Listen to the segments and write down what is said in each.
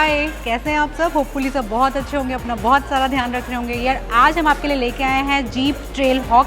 हाय, कैसे हैं आप सब? होपफुली सब बहुत अच्छे होंगे, अपना बहुत सारा ध्यान रख रहे होंगे। यार आज हम आपके लिए लेके आए हैं Jeep Trailhawk.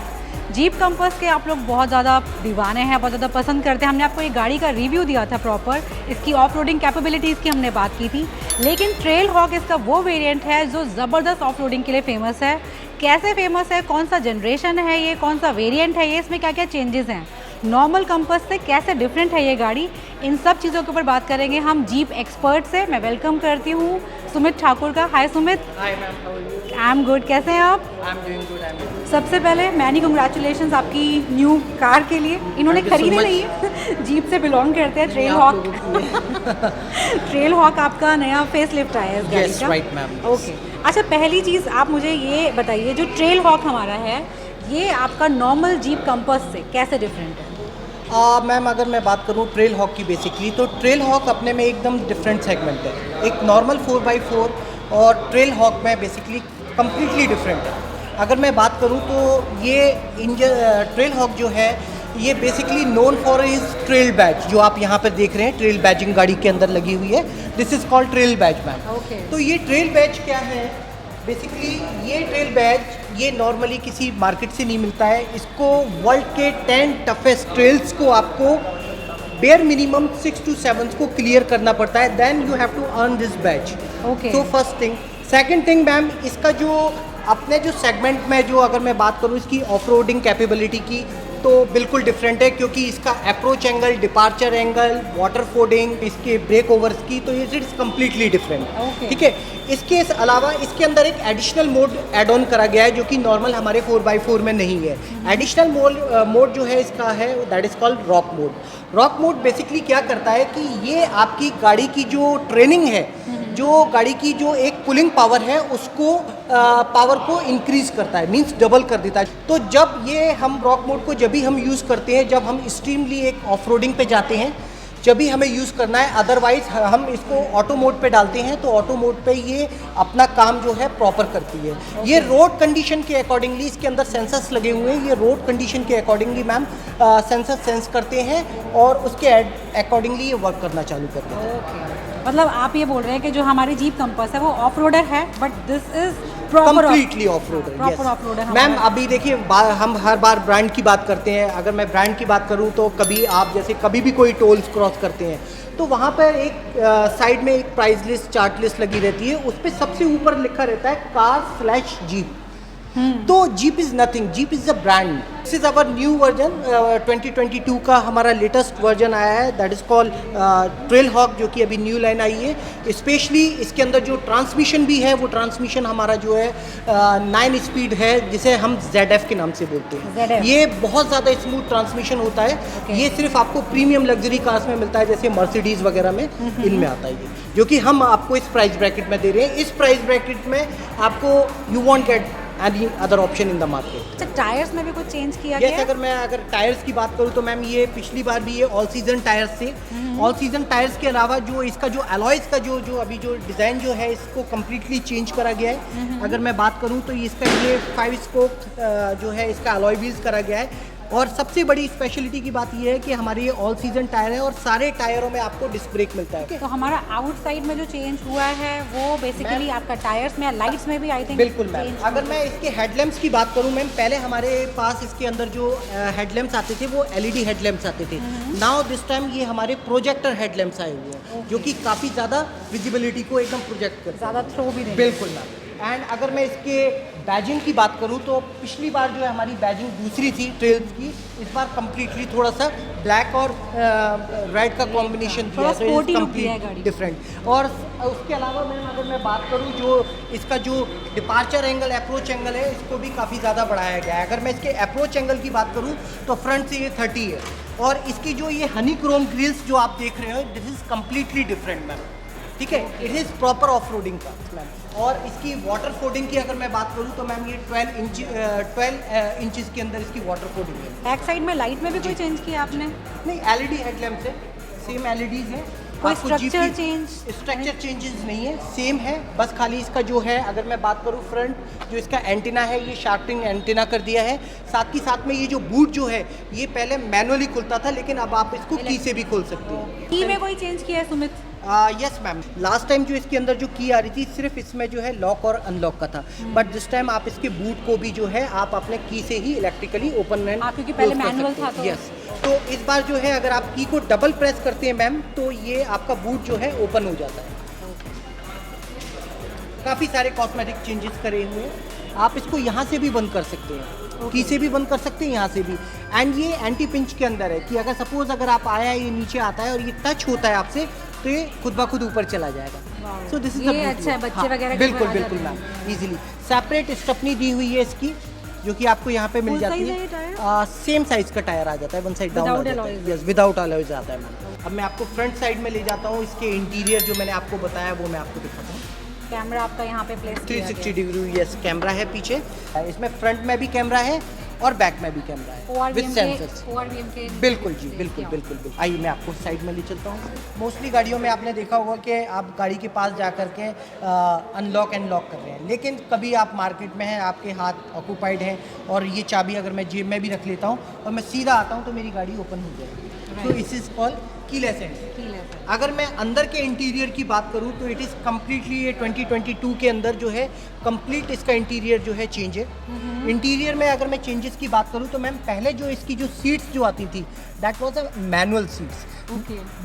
Jeep Compass के आप लोग बहुत ज़्यादा दीवाने हैं, बहुत ज़्यादा पसंद करते हैं। हमने आपको ये गाड़ी का रिव्यू दिया था प्रॉपर, इसकी ऑफ रोडिंग कैपेबिलिटीज़ की हमने बात की थी। लेकिन ट्रेल हॉक इसका वो वेरिएंट है जो ज़बरदस्त ऑफ रोडिंग के लिए फेमस है। कैसे फेमस है, कौन सा जनरेशन है ये, कौन सा वेरिएंट है ये, इसमें क्या क्या चेंजेस हैं, नॉर्मल कंपास से कैसे डिफरेंट है ये गाड़ी, इन सब चीज़ों के ऊपर बात करेंगे हम जीप एक्सपर्ट से। मैं वेलकम करती हूँ सुमित ठाकुर का। Hi Sumit. Hi ma'am, how are you? I am good, कैसे हैं आप? I am doing good, I am doing. सबसे पहले मैनी कंग्रेचुलेशंस आपकी न्यू कार के लिए। इन्होंने Thank you so खरीदी much. नहीं है जीप से बिलोंग करते हैं। ट्रेल आप हॉक लोगों के ट्रेल हॉक आपका नया फेस लिफ्ट आया है इस गाड़ी Yes, का। right, ma'am, yes. ओके, अच्छा पहली चीज़ आप मुझे ये बताइए, जो ट्रेल हॉक हमारा है ये आपका नॉर्मल जीप कंपास से कैसे डिफरेंट है? मैम अगर मैं बात करूँ ट्रेल हॉक की बेसिकली, तो ट्रेल हॉक अपने में एकदम डिफरेंट सेगमेंट है। एक नॉर्मल 4x4 और ट्रेल हॉक में बेसिकली कम्प्लीटली डिफरेंट है। अगर मैं बात करूँ तो ये ट्रेल हॉक जो है ये basically known for his trail badge, जो आप यहाँ पर देख रहे हैं ट्रेल बैजिंग गाड़ी के अंदर लगी हुई है। This is called trail badge ma'am. Okay. तो ये ट्रेल बैज क्या है? बेसिकली ये ट्रेल बैज ये नॉर्मली किसी मार्केट से नहीं मिलता है। इसको वर्ल्ड के 10 टफेस्ट ट्रेल्स को आपको बेयर मिनिमम 6 to 7 को क्लियर करना पड़ता है, then you have to earn this badge. Okay. तो first thing. Second thing ma'am, इसका जो अपने जो सेगमेंट में जो अगर मैं बात करूँ इसकी ऑफ रोडिंग कैपेबिलिटी की, तो बिल्कुल डिफरेंट है, क्योंकि इसका approach angle, departure angle, water fording, इसके ब्रेक ओवर्स की, तो ये इट्स कम्प्लीटली डिफरेंट। Okay. ठीक है। इसके अलावा इसके अंदर एक एडिशनल मोड ऐड ऑन करा गया है जो कि नॉर्मल हमारे 4x4 में नहीं है। एडिशनल मोड जो है इसका है that is called rock mode. Rock mode basically क्या करता है कि ये आपकी गाड़ी की जो ट्रेनिंग है, जो गाड़ी की जो एक पुलिंग पावर है उसको पावर को इंक्रीज करता है, मींस डबल कर देता है। तो जब ये हम रॉक मोड को जब भी हम यूज़ करते हैं, जब हम एक्सट्रीमली एक ऑफ रोडिंग पे जाते हैं, जब भी हमें यूज़ करना है, अदरवाइज हम इसको ऑटो मोड पे डालते हैं, तो ऑटो मोड पे ये अपना काम जो है प्रॉपर करती है। ये रोड कंडीशन के अकॉर्डिंगली इसके अंदर सेंसर्स लगे हुए हैं। ये रोड कंडीशन के अकॉर्डिंगली मैम सेंसर सेंस करते हैं और उसके अकॉर्डिंगली ये वर्क करना चालू करते हैं। Okay. मतलब आप ये बोल रहे हैं कि जो हमारी जीप कंपास है वो ऑफ रोडर है, but this is proper completely off roader. Proper off roader. Ma'am अभी देखिए हम हर बार ब्रांड की बात करते हैं। अगर मैं ब्रांड की बात करूं तो कभी आप जैसे कभी भी कोई टोल्स क्रॉस करते हैं तो वहाँ पर एक साइड में एक प्राइस लिस्ट, चार्ट लिस्ट लगी रहती है। उस पर सबसे ऊपर लिखा रहता है कार/जीप। तो Jeep is nothing, Jeep is a brand. This is our new version, 2022 का हमारा लेटेस्ट वर्जन आया है, that is called Trailhawk, जो कि अभी न्यू लाइन आई है। स्पेशली इसके अंदर जो ट्रांसमिशन भी है, वो ट्रांसमिशन हमारा जो है 9 स्पीड है, जिसे हम ZF के नाम से बोलते हैं। ZF. ये बहुत ज़्यादा स्मूथ ट्रांसमिशन होता है। Okay. ये सिर्फ आपको प्रीमियम लग्जरी कार्स में मिलता है, जैसे मर्सिडीज़ वगैरह में इनमें आता है ये, जो कि हम आपको इस प्राइस ब्रैकेट में दे रहे हैं। इस प्राइस ब्रैकेट में आपको you want get any other option in the market. अच्छा, टायर्स में भी कुछ चेंज किया गया है? अगर टायर्स की बात करूँ तो मैम ये पिछली बार भी ये ऑल सीजन टायर्स थे। ऑल सीजन टायर्स के अलावा जो इसका जो अलॉयज़ का जो अभी जो डिज़ाइन जो है इसको कम्प्लीटली चेंज करा गया है। अगर मैं बात करूँ तो इसका ये 5 स्पोक जो है इसका अलॉय व्हील्स करा गया है। और सबसे बड़ी स्पेशलिटी की बात ये है कि हमारे ये ऑल सीजन टायर है और सारे टायरों में आपको डिस्क ब्रेक मिलता है। तो हमारा आउटसाइड में जो चेंज हुआ है वो बेसिकली आपका टायर्स में, लाइट्स में भी आई थिंक बिल्कुल मैम। अगर मैं इसके हेडलैम्प्स की बात करूं मैम, पहले हमारे पास इसके अंदर जो हेडलैम्प्स आते थे वो LED हेडलैम्प्स आते थे। नाउ दिस टाइम ये हमारे प्रोजेक्टर हेडलैम्प्स आए हुए हैं, जो कि काफ़ी ज़्यादा विजिबिलिटी को एकदम प्रोजेक्ट करते हैं, ज़्यादा थ्रो भी नहीं। बिल्कुल मैम। एंड अगर मैं इसके बैजिंग की बात करूं तो पिछली बार जो है हमारी बैजिंग दूसरी थी ट्रेल्स की, इस बार कम्प्लीटली थोड़ा सा ब्लैक और रेड का कॉम्बिनेशन थोड़ा दिया, sporty look दिया है गाड़ी। डिफरेंट। और उसके अलावा मैम अगर मैं बात करूं जो इसका जो डिपार्चर एंगल, अप्रोच एंगल है, इसको भी काफ़ी ज़्यादा बढ़ाया गया है। अगर मैं इसके अप्रोच एंगल की बात करूं तो फ्रंट से ये 30 है, और इसकी जो ये हनी क्रोम ग्रिल्स जो आप देख रहे हो, this is completely different ma'am. ठीक है, it is proper off roading का मैम। और इसकी वाटर फोडिंग की अगर मैं बात करूं तो मैम ये 12 इंचेस के अंदर इसकी वाटर फोडिंग है। बैक साइड में लाइट में भी कोई चेंज किया आपने? नहीं, LED हेडलैम्प्स है, सेम LEDs है। कोई आपको structure GP change? Structure changes नहीं है, सेम है। बस खाली इसका जो है अगर मैं बात करूँ फ्रंट जो इसका एंटीना है, ये शार्पनिंग एंटीना कर दिया है। साथ ही साथ में ये जो बूट जो है ये पहले मैनुअली खुलता था, लेकिन अब आप इसको की से भी खोल सकते हो। की में कोई चेंज किया है Sumit? Yes ma'am, last time जो इसके अंदर जो की आ रही थी सिर्फ इसमें जो है लॉक और अनलॉक का था, बट दिस टाइम आप इसके बूट को भी जो है आप अपने की से ही इलेक्ट्रिकली ओपन एंड क्योंकि पहले मैनुअल था तो यस। तो इस बार जो है अगर आप की को डबल प्रेस करते हैं मैम तो ये आपका बूट जो है ओपन हो जाता है। काफ़ी सारे कॉस्मेटिक चेंजेस करे हुए हैं, आप इसको यहाँ से भी बंद कर सकते हैं, की से भी बंद कर सकते हैं, यहाँ से भी। एंड ये एंटी पिंच के अंदर है कि अगर सपोज अगर आप आया ये नीचे आता है और ये टच होता है आपसे तो ये खुद ब खुद ऊपर चला जाएगा। सो दिस इज द अच्छा है बच्चे वगैरह बिल्कुल बिल्कुल मैम, इजीली। सेपरेट स्टपनी दी हुई है इसकी जो कि आपको यहाँ पे मिल जाती है। सेम साइज का टायर आ जाता है, वन साइड डाउन आ जाता है, यस, विदाउट अलॉयज आता है मैम। अब मैं आपको फ्रंट साइड में ले जाता हूँ, इसके इंटीरियर जो मैंने आपको बताया वो मैं आपको दिखाता हूँ। कैमरा आपका यहाँ पे प्लेस 360 डिग्री यस कैमरा है पीछे, इसमें फ्रंट में भी कैमरा है और बैक में भी कैमरा है विद सेंसर्स। बिल्कुल जी, बिल्कुल बिल्कुल बिल्कुल। आइए मैं आपको साइड में ले चलता हूँ। मोस्टली गाड़ियों में आपने देखा होगा कि आप गाड़ी के पास जा कर के अनलॉक एंड लॉक कर रहे हैं, लेकिन कभी आप मार्केट में हैं, आपके हाथ ऑक्यूपाइड हैं और ये चाबी अगर मैं जेब में भी रख लेता हूँ और मैं सीधा आता हूँ तो मेरी गाड़ी ओपन हो जाएगी। तो इस इज कॉल्ड कीलेस एंट्री। अगर मैं अंदर के इंटीरियर की बात करूं तो इट इज़ कम्प्लीटली ये 2022 के अंदर जो है कंप्लीट इसका इंटीरियर जो है चेंज है। इंटीरियर में अगर मैं चेंजेस की बात करूं तो मैम पहले जो इसकी जो सीट्स जो आती थी that was a manual seats,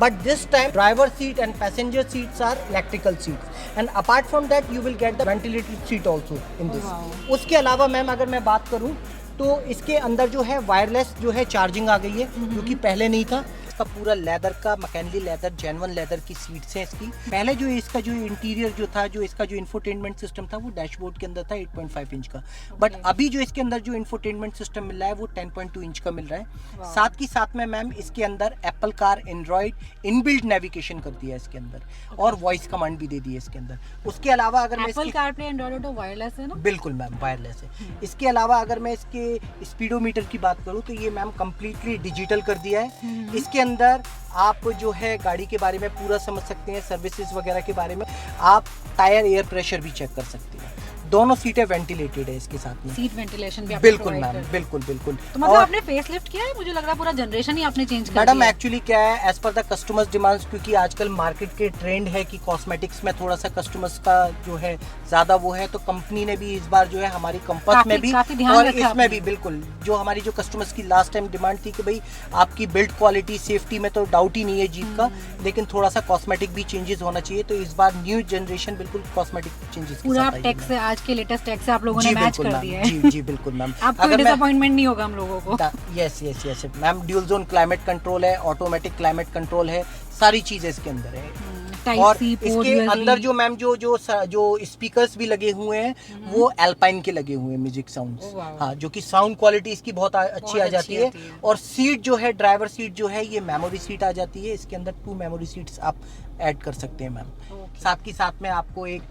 but this time driver seat and passenger seats are electrical seats and apart from that you will get the ventilated seat also in this. उसके अलावा ma'am अगर मैं बात करूँ तो इसके अंदर जो है वायरलेस जो है चार्जिंग आ गई है, जो कि पहले नहीं था। इसका पूरा लेदर का मैकेनिकली लेदर जेन्युइन लेदर की सीट्स हैं इसकी। पहले जो इसका जो इंटीरियर जो था, जो इसका जो इंफोटेनमेंट सिस्टम था वो डैशबोर्ड के अंदर था 8.5 इंच का, बट अभी जो इसके अंदर जो इंफोटेनमेंट सिस्टम मिल रहा है वो 10.2 इंच का मिल रहा है। साथ ही साथ में मैम इसके अंदर Apple car Android inbuilt navigation कर दिया है इसके अंदर और वॉइस कमांड भी दे दी है इसके अंदर। उसके अलावा अगर मैं Apple CarPlay Android auto wireless है ना? बिल्कुल मैम वायरलेस है। इसके अलावा अगर मैं इसके स्पीडोमीटर की बात करूँ तो ये मैम कंप्लीटली डिजिटल कर दिया है। इसके अंदर आप जो है गाड़ी के बारे में पूरा समझ सकते हैं, सर्विसेज वगैरह के बारे में। आप टायर एयर प्रेशर भी चेक कर सकते हैं। दोनों सीटें वेंटिलेटेड है इसके साथ में, सीट वेंटिलेशन भी बिल्कुल मैम, बिल्कुल बिल्कुल। तो मतलब आपने फेस लिफ्ट किया है? मुझे लग रहा है पूरा जनरेशन ही आपने चेंज कर दिया। मैडम एक्चुअली क्या है, as per the customers demands, क्योंकि आजकल मार्केट के ट्रेंड है कि कॉस्मेटिक्स में थोड़ा सा कस्टमर्स का जो है ज्यादा वो है, तो कंपनी ने भी इस बार जो है हमारी कंपस में भी और इसमें भी बिल्कुल जो हमारी जो कस्टमर्स की लास्ट टाइम डिमांड थी कि भाई आपकी बिल्ड क्वालिटी सेफ्टी में तो डाउट ही नहीं है जीप का, लेकिन थोड़ा सा कॉस्मेटिक भी चेंजेस होना चाहिए। तो इस बार न्यू जनरेशन बिल्कुल कॉस्मेटिक चेंजेस पूरा टेक से, आज के लेटेस्ट टेक से आप लोगों ने मैच कर दिया है। जी जी बिल्कुल मैम। आपको डिसअपॉइंटमेंट नहीं होगा हम लोगों को। Yes yes yes ma'am, dual zone climate control है, ऑटोमेटिक क्लाइमेट कंट्रोल है, सारी चीजें इसके अंदर है। और इसके अंदर जो मैम जो जो जो स्पीकर्स भी लगे हुए हैं वो एल्पाइन के लगे हुए हैं, म्यूजिक साउंड्स। हाँ, जो कि साउंड क्वालिटी इसकी बहुत अच्छी आ जाती है। और सीट जो है, ड्राइवर सीट जो है ये मेमोरी सीट आ जाती है। इसके अंदर 2 मेमोरी सीट्स आप ऐड कर सकते हैं मैम। साथ ही साथ में आपको एक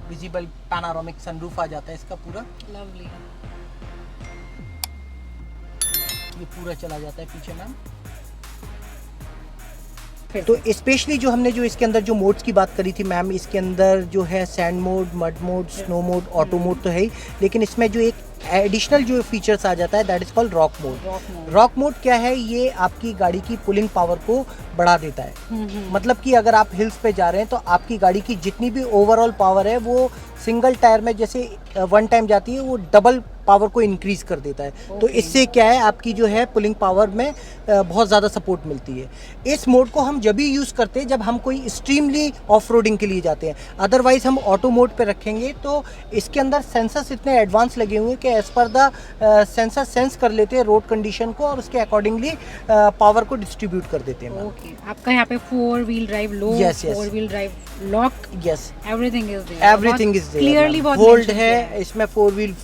विजिबल पैनारोमिक सनरूफ आ जाता है इसका पूरा। लवली। ये पूरा चला जाता है पीछे मैम। तो स्पेशली जो हमने जो इसके अंदर जो मोड्स की बात करी थी मैम, इसके अंदर जो है sand mode, mud mode, snow mode, auto mode तो है ही, लेकिन इसमें जो एक एडिशनल जो फीचर्स आ जाता है that is called rock mode. Rock mode क्या है? ये आपकी गाड़ी की पुलिंग पावर को बढ़ा देता है। मतलब कि अगर आप हिल्स पे जा रहे हैं तो आपकी गाड़ी की जितनी भी ओवरऑल पावर है वो सिंगल टायर में जैसे 1 टाइम जाती है वो डबल पावर को इंक्रीज कर देता है। तो इससे क्या है, आपकी जो है पुलिंग पावर में बहुत ज़्यादा सपोर्ट मिलती है। इस मोड को हम जब भी यूज़ करते हैं जब हम कोई एक्सट्रीमली ऑफ रोडिंग के लिए जाते हैं, अदरवाइज हम ऑटो मोड पे रखेंगे तो इसके अंदर सेंसर्स इतने एडवांस लगे हुए हैं कि as per the sensor sense कर लेते हैं रोड कंडीशन को और उसके अकॉर्डिंगली पावर को डिस्ट्रीब्यूट कर देते हैं। ओके, आपका यहाँ पे 4 wheel drive low, 4 wheel drive lock, yes, everything is there, everything is there. Clearly hold है इसमें, 4 व्हील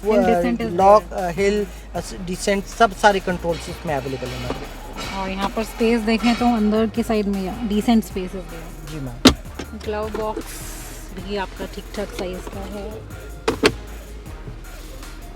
लॉक, हिल डिसेंट, सब सारे कंट्रोल्स इसमें अवेलेबल है। और यहाँ पर स्पेस देखें तो अंदर की साइड में डिसेंट स्पेस है जी मैम। ग्लव बॉक्स भी आपका ठीक ठाक साइज का है।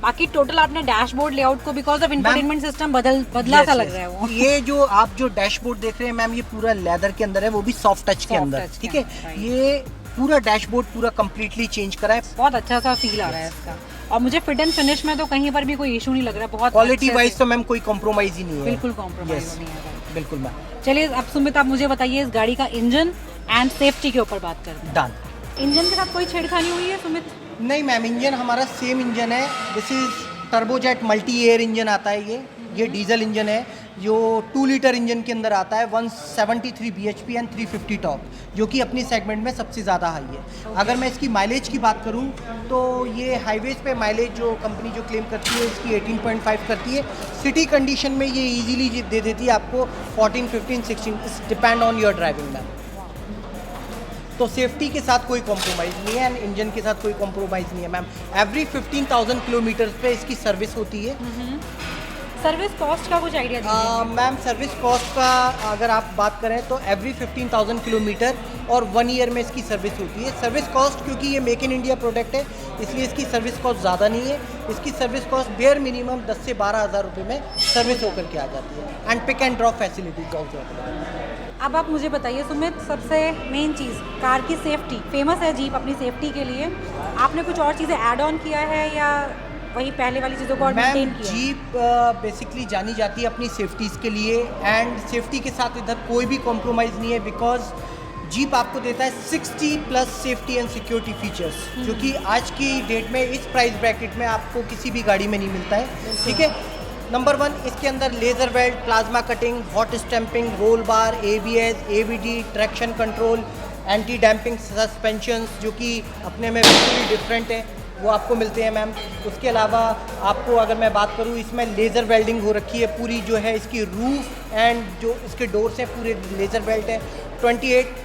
बाकी टोटल आपने डैशबोर्ड लेआउट को बिकॉज ऑफ इंफोटेनमेंट सिस्टम बदला सा लग रहा है वो। ये जो आप जो डैशबोर्ड देख रहे हैं मैम, ये पूरा लेदर के अंदर है, वो भी सॉफ्ट टच के अंदर, ठीक है। ये पूरा डैशबोर्ड पूरा कंप्लीटली चेंज करा है। बहुत अच्छा सा फील आ रहा है इसका, और मुझे फिट एंड फिनिश में तो कहीं पर भी कोई इशू नहीं लग रहा है। बहुत क्वालिटी वाइज तो मैम कोई कॉम्प्रोमाइज ही नहीं है, बिल्कुल कॉम्प्रोमाइज नहीं है। बिल्कुल मैम। चलिए अब सुमित, आप मुझे बताइए इस गाड़ी का इंजन एंड सेफ्टी के ऊपर बात करते हैं। डन। इंजन के साथ कोई छेड़खानी हुई है सुमित? नहीं मैम, इंजन हमारा सेम इंजन है। This is turbojet multi air engine आता है ये डीजल इंजन है जो 2 लीटर इंजन के अंदर आता है, 173 bhp एंड 350 टॉर्क, जो कि अपनी सेगमेंट में सबसे ज़्यादा हाई है। अगर मैं इसकी माइलेज की बात करूं तो ये हाईवेज पे माइलेज जो कंपनी जो क्लेम करती है इसकी 18.5 करती है। सिटी कंडीशन में ये इजीली दे देती है आपको 14, 15, 16, it's depend on your driving ma'am. तो सेफ्टी के साथ कोई कॉम्प्रोमाइज़ नहीं है एंड इंजन के साथ कोई कॉम्प्रोमाइज़ नहीं है मैम। एवरी 15,000 किलोमीटर पे इसकी सर्विस होती है। सर्विस कॉस्ट का कुछ आइडिया दीजिए। मैम सर्विस कॉस्ट का अगर आप बात करें तो एवरी 15,000 किलोमीटर और 1 ईयर में इसकी सर्विस होती है। सर्विस कॉस्ट क्योंकि ये मेक इन इंडिया प्रोडक्ट है इसलिए इसकी सर्विस कॉस्ट ज़्यादा नहीं है। इसकी सर्विस कॉस्ट बेयर मिनिमम 10 से 12,000 रुपये में सर्विस होकर के आ जाती है and pick and drop facilities also. अब आप मुझे बताइए सुमित, सबसे मेन चीज़ कार की सेफ्टी। फेमस है जीप अपनी सेफ्टी के लिए, आपने कुछ और चीज़ें ऐड ऑन किया है या वही पहले वाली चीज़ों को और मेंटेन मैम किया? जीप बेसिकली जानी जाती है अपनी सेफ्टीज़ के लिए एंड सेफ्टी के साथ इधर कोई भी कॉम्प्रोमाइज़ नहीं है बिकॉज जीप आपको देता है 60+ सेफ्टी एंड सिक्योरिटी फीचर्स जो कि आज की डेट में इस प्राइस ब्रैकेट में आपको किसी भी गाड़ी में नहीं मिलता है। ठीक है, नंबर 1 इसके अंदर laser weld, plasma cutting, hot stamping, roll bar, ABS, ABD, traction control, anti damping suspensions जो कि अपने में बिल्कुल डिफरेंट है वो आपको मिलते हैं मैम। उसके अलावा आपको अगर मैं बात करूँ इसमें लेज़र वेल्डिंग हो रखी है पूरी, जो है इसकी रूफ एंड जो इसके डोर्स हैं पूरे लेज़र वेल्ड है। 28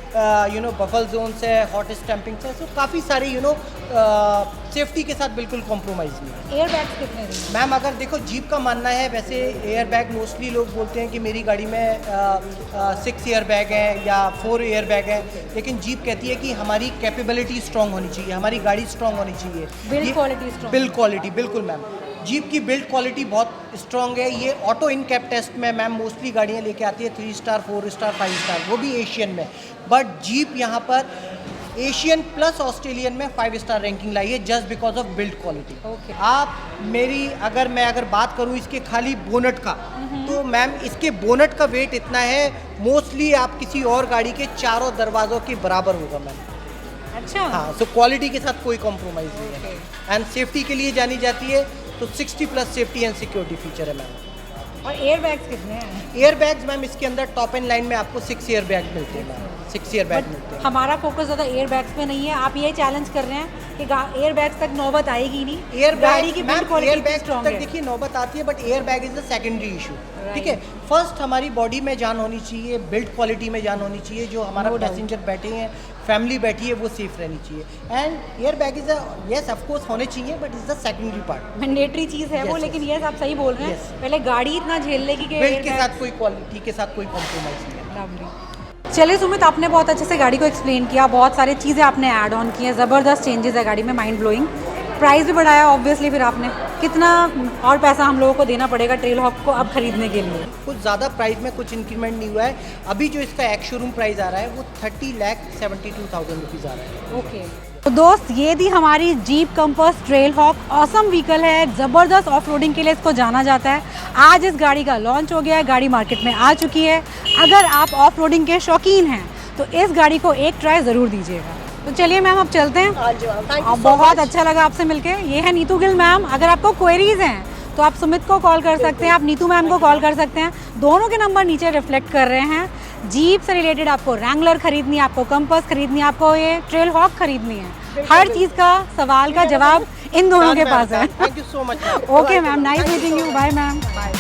बफल जोन्स है, हॉट स्टैंपिंग है, सो काफ़ी सारे सेफ्टी के साथ बिल्कुल कॉम्प्रोमाइज़ नहीं है। एयर बैग्स कितने हैं? मैम अगर देखो जीप का मानना है, वैसे एयर बैग मोस्टली लोग बोलते हैं कि मेरी गाड़ी में 6 एयर बैग हैं या 4 एयर बैग हैं, लेकिन जीप कहती है कि हमारी कैपेबिलिटी स्ट्रांग होनी चाहिए, हमारी गाड़ी स्ट्रांग होनी चाहिए। Build quality strong. Build quality बिल्कुल मैम, जीप की बिल्ड क्वालिटी बहुत स्ट्रांग है। ये ऑटो इन कैप टेस्ट में मैम मोस्टली गाड़ियाँ लेके आती है 3 स्टार, 4 स्टार, 5 स्टार, वो भी एशियन में, बट जीप यहाँ पर एशियन प्लस ऑस्ट्रेलियन में 5 स्टार रैंकिंग लाई है just because of build quality. Okay. आप मेरी अगर बात करूँ इसके खाली बोनट का, तो मैम इसके बोनट का वेट इतना है मोस्टली आप किसी और गाड़ी के चारों दरवाज़ों के बराबर होगा मैम। अच्छा। हाँ, सो क्वालिटी के साथ कोई कॉम्प्रोमाइज़ नहीं है एंड सेफ्टी के लिए जानी जाती है तो 60+ सेफ्टी एंड सिक्योरिटी फीचर है मैम। और एयर बैग्स कितने हैं? एयर बैग्स मैम इसके अंदर टॉप एंड लाइन में आपको 6 एयर बैग मिलते हैं मैम, 6 एयर बैग मिलते हैं। हमारा फोकस ज़्यादा एयर बैग्स पे नहीं है, आप ये चैलेंज कर रहे हैं कि एयर बैग्स तक नौबत आएगी नहीं। एयर गाड़ी की बिल्ड क्वालिटी बैग स्ट्रांग तक है। देखिए नौबत आती है, but air bag is the secondary issue. ठीक है, फर्स्ट हमारी बॉडी में जान होनी चाहिए, बिल्ड क्वालिटी में जान होनी चाहिए, जो हमारा No doubt. पैसेंजर बैठे हैं, फैमिली बैठी है, वो सेफ रहनी चाहिए। And air bag is yes of course होने चाहिए, but is the secondary part. Mandatory चीज़ है वो, Yes, लेकिन ये आप सही बोल रहे हैं। Yes. पहले गाड़ी इतना झेल लेगी कि बिल्ड के साथ कोई क्वालिटी के साथ कोई कॉम्प्रोमाइज़ नहीं है। Lovely. चलिए सुमित, आपने बहुत अच्छे से गाड़ी को एक्सप्लेन किया, बहुत सारी चीज़ें आपने ऐड ऑन की हैं, ज़बरदस्त चेंजेस है गाड़ी में, माइंड ब्लोइंग। प्राइस भी बढ़ाया ऑब्वियसली, फिर आपने कितना और पैसा हम लोगों को देना पड़ेगा ट्रेल हॉक को अब खरीदने के लिए? कुछ ज़्यादा प्राइस में कुछ इंक्रीमेंट नहीं हुआ है। अभी जो इसका एक्स शोरूम प्राइस आ रहा है वो 30,72,000 रुपीज़ आ रहा है। ओके तो दोस्त, ये थी हमारी Jeep Compass Trailhawk. Awesome vehicle है, ज़बरदस्त ऑफ रोडिंग के लिए इसको जाना जाता है। आज इस गाड़ी का लॉन्च हो गया है, गाड़ी मार्केट में आ चुकी है। अगर आप ऑफ रोडिंग के शौकीन हैं तो इस गाड़ी को एक ट्राई ज़रूर दीजिएगा। तो चलिए मैम, अब चलते हैं। हाँ, बहुत अच्छा लगा आपसे मिलके। ये है नीतू गिल मैम। अगर आपको क्वेरीज हैं तो आप सुमित को कॉल कर सकते हैं, आप नीतू मैम को कॉल कर सकते हैं। दोनों के नंबर नीचे रिफ्लेक्ट कर रहे हैं। जीप से रिलेटेड आपको रैंगलर खरीदनी है, आपको कंपास खरीदनी है, आपको ये ट्रेल हॉक खरीदनी है, हर चीज़ का सवाल का जवाब इन दोनों के पास है। Thank you so much. Okay ma'am, nice meeting you. Bye ma'am. Bye.